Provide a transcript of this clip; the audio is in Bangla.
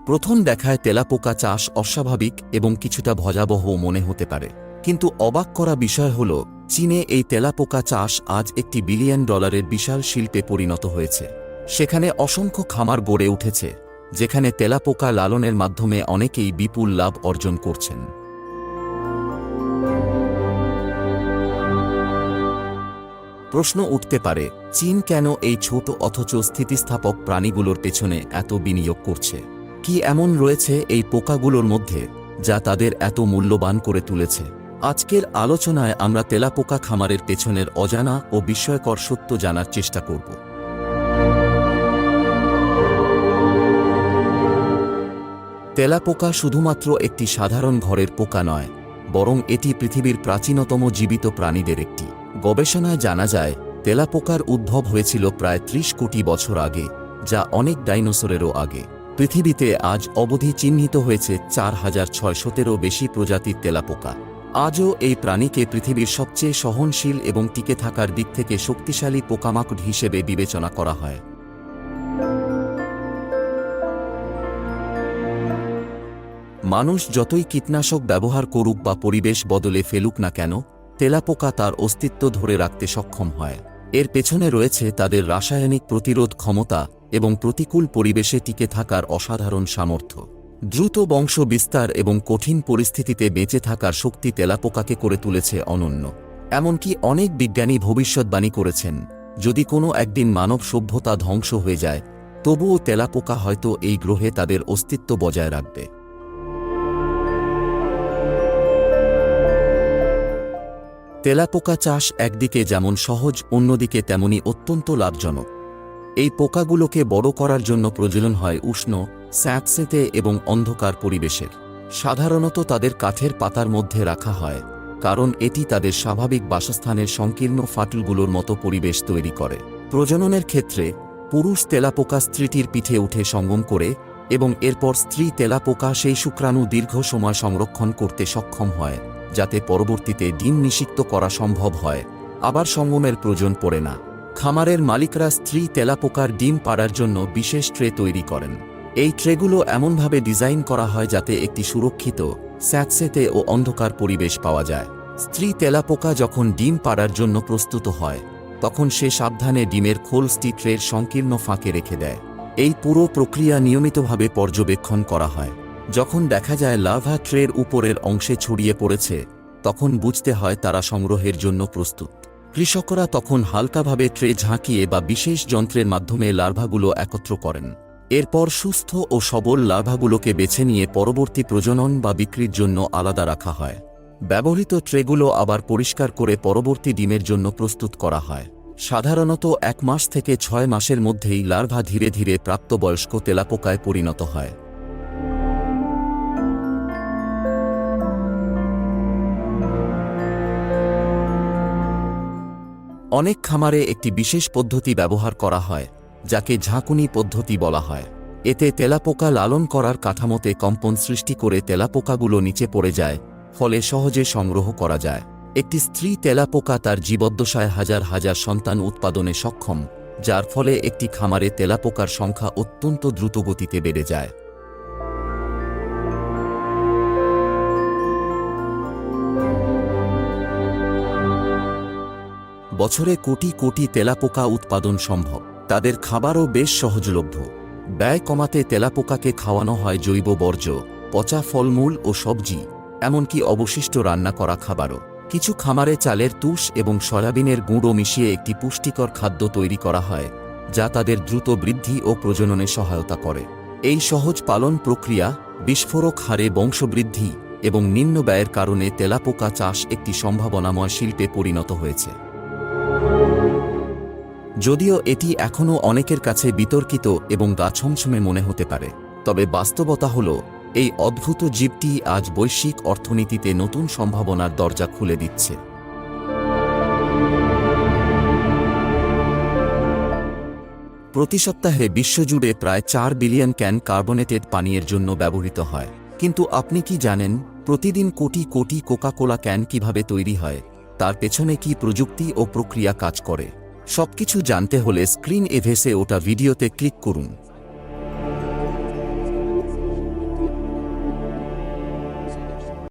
প্রথম দেখায় তেলাপোকা চাষ অস্বাভাবিক এবং কিছুটা ভয়াবহ মনে হতে পারে, কিন্তু অবাক করা বিষয় হল চীনে এই তেলাপোকা চাষ আজ $1 বিলিয়ন বিশাল শিল্পে পরিণত হয়েছে। সেখানে অসংখ্য খামার গড়ে উঠেছে, যেখানে তেলাপোকা লালনের মাধ্যমে অনেকেই বিপুল লাভ অর্জন করছেন। প্রশ্ন উঠতে পারে, চীন কেন এই ছোট অথচ স্থিতিস্থাপক প্রাণীগুলোর পেছনে এত বিনিয়োগ করছে? কি এমন রয়েছে এই পোকাগুলোর মধ্যে যা তাদের এত মূল্যবান করে তুলেছে? আজকের আলোচনায় আমরা তেলাপোকা খামারের পেছনের অজানা ও বিস্ময়কর সত্য জানার চেষ্টা করব। তেলাপোকা শুধুমাত্র একটি সাধারণ ঘরের পোকা নয়, বরং এটি পৃথিবীর প্রাচীনতম জীবিত প্রাণীদের একটি। গবেষণায় জানা যায় তেলাপোকার উদ্ভব হয়েছিল প্রায় 30 কোটি বছর আগে, যা অনেক ডাইনোসরেরও আগে। পৃথিবীতে আজ অবধি চিহ্নিত হয়েছে 4600-এরও বেশি প্রজাতির তেলাপোকা। আজও এই প্রাণীকে পৃথিবীর সবচেয়ে সহনশীল এবং টিকে থাকার দিক থেকে শক্তিশালী পোকামাকড় হিসেবে বিবেচনা করা হয়। মানুষ যতই কীটনাশক ব্যবহার করুক বা পরিবেশ বদলে ফেলুক না কেন, তেলাপোকা তার অস্তিত্ব ধরে রাখতে সক্ষম হয়। এর পেছনে রয়েছে তাদের রাসায়নিক প্রতিরোধ ক্ষমতা এবং প্রতিকূল পরিবেশে টিকে থাকার অসাধারণ সামর্থ্য। দ্রুত বংশ বিস্তার এবং কঠিন পরিস্থিতিতে বেঁচে থাকার শক্তি তেলাপোকাকে করে তুলেছে অনন্য। এমনকি অনেক বিজ্ঞানী ভবিষ্যৎবাণী করেছেন, যদি কোনো একদিন মানব সভ্যতা ধ্বংস হয়ে যায়, তবুও তেলাপোকা হয়তো এই গ্রহে তাদের অস্তিত্ব বজায় রাখবে। তেলাপোকা চাষ একদিকে যেমন সহজ, অন্যদিকে তেমনি অত্যন্ত লাভজনক। এই পোকাগুলোকে বড় করার জন্য প্রয়োজন হয় উষ্ণ, স্যাঁতসেঁতে এবং অন্ধকার পরিবেশের। সাধারণত তাদের কাঠের পাতার মধ্যে রাখা হয়, কারণ এটি তাদের স্বাভাবিক বাসস্থানের সংকীর্ণ ফাটলগুলোর মতো পরিবেশ তৈরি করে। প্রজননের ক্ষেত্রে পুরুষ তেলাপোকা স্ত্রীটির পিঠে উঠে সঙ্গম করে এবং এরপর স্ত্রী তেলাপোকা সেই শুক্রাণু দীর্ঘ সময় সংরক্ষণ করতে সক্ষম হয়, যাতে পরবর্তীতে ডিম নিষিক্ত করা সম্ভব হয়। আবার সঙ্গমের প্রয়োজন পড়ে না। খামারের মালিকরা স্ত্রী তেলাপোকার ডিম পাড়ার জন্য বিশেষ ট্রে তৈরি করেন। এই ট্রেগুলো এমনভাবে ডিজাইন করা হয় যাতে একটি সুরক্ষিত, স্যাঁতসেঁতে ও অন্ধকার পরিবেশ পাওয়া যায়। স্ত্রী তেলাপোকা যখন ডিম পাড়ার জন্য প্রস্তুত হয়, তখন সে সাবধানে ডিমের খোলসটি ট্রের সংকীর্ণ ফাঁকে রেখে দেয়। এই পুরো প্রক্রিয়া নিয়মিতভাবে পর্যবেক্ষণ করা হয়। যখন দেখা যায় লার্ভা ট্রের উপরের অংশে ছড়িয়ে পড়েছে, তখন বুঝতে হয় তারা সংগ্রহের জন্য প্রস্তুত। কৃষকরা তখন হালকাভাবে ট্রে ঝাঁকিয়ে বা বিশেষ যন্ত্রের মাধ্যমে লার্ভাগুলো একত্র করেন। এরপর সুস্থ ও সবল লার্ভাগুলোকে বেছে নিয়ে পরবর্তী প্রজনন বা বিক্রির জন্য আলাদা রাখা হয়। ব্যবহৃত ট্রেগুলো আবার পরিষ্কার করে পরবর্তী ডিমের জন্য প্রস্তুত করা হয়। সাধারণত 1 মাস থেকে 6 মাসের মধ্যেই লার্ভা ধীরে ধীরে প্রাপ্তবয়স্ক তেলাপোকায় পরিণত হয়। অনেক খামারে একটি বিশেষ পদ্ধতি ব্যবহার করা হয়, যাকে ঝাঁকুনি পদ্ধতি বলা হয়। এতে তেলাপোকা লালন করার কাঠামোতে কম্পন সৃষ্টি করে তেলাপোকাগুলো নিচে পড়ে যায়, ফলে সহজে সংগ্রহ করা যায়। একটি স্ত্রী তেলাপোকা তার জীবদ্দশায় হাজার হাজার সন্তান উৎপাদনে সক্ষম, যার ফলে একটি খামারে তেলাপোকার সংখ্যা অত্যন্ত দ্রুতগতিতে বেড়ে যায়। বছরে কোটি কোটি তেলাপোকা উৎপাদন সম্ভব। তাদের খাবারও বেশ সহজলভ্য। ব্যয় কমাতে তেলাপোকাকে খাওয়ানো হয় জৈব বর্জ্য, পচা ফলমূল ও সবজি, এমনকি অবশিষ্ট রান্না করা খাবারও। কিছু খামারে চালের তুষ এবং সয়াবিনের গুঁড়ো মিশিয়ে একটি পুষ্টিকর খাদ্য তৈরি করা হয়, যা তাদের দ্রুত বৃদ্ধি ও প্রজননে সহায়তা করে। এই সহজ পালন প্রক্রিয়া, বিস্ফোরক হারে বংশবৃদ্ধি এবং নিম্ন ব্যয়ের কারণে তেলাপোকা চাষ একটি সম্ভাবনাময় শিল্পে পরিণত হয়েছে। যদিও এটি এখনও অনেকের কাছে বিতর্কিত এবং গা ছমছমে মনে হতে পারে, তবে বাস্তবতা হল এই অদ্ভুত জীবটি আজ বৈশ্বিক অর্থনীতিতে নতুন সম্ভাবনার দরজা খুলে দিচ্ছে। প্রতি সপ্তাহে বিশ্বজুড়ে প্রায় 4 বিলিয়ন ক্যান কার্বনেটেড পানীয়ের জন্য ব্যবহৃত হয়। কিন্তু আপনি কি জানেন প্রতিদিন crore crore Coca Cola can কিভাবে তৈরি হয়? তার পেছনে কি প্রযুক্তি ও প্রক্রিয়া কাজ করে? সবকিছু জানতে হলে স্ক্রিন এ ভেসে ওঠা ভিডিওতে ক্লিক করুন।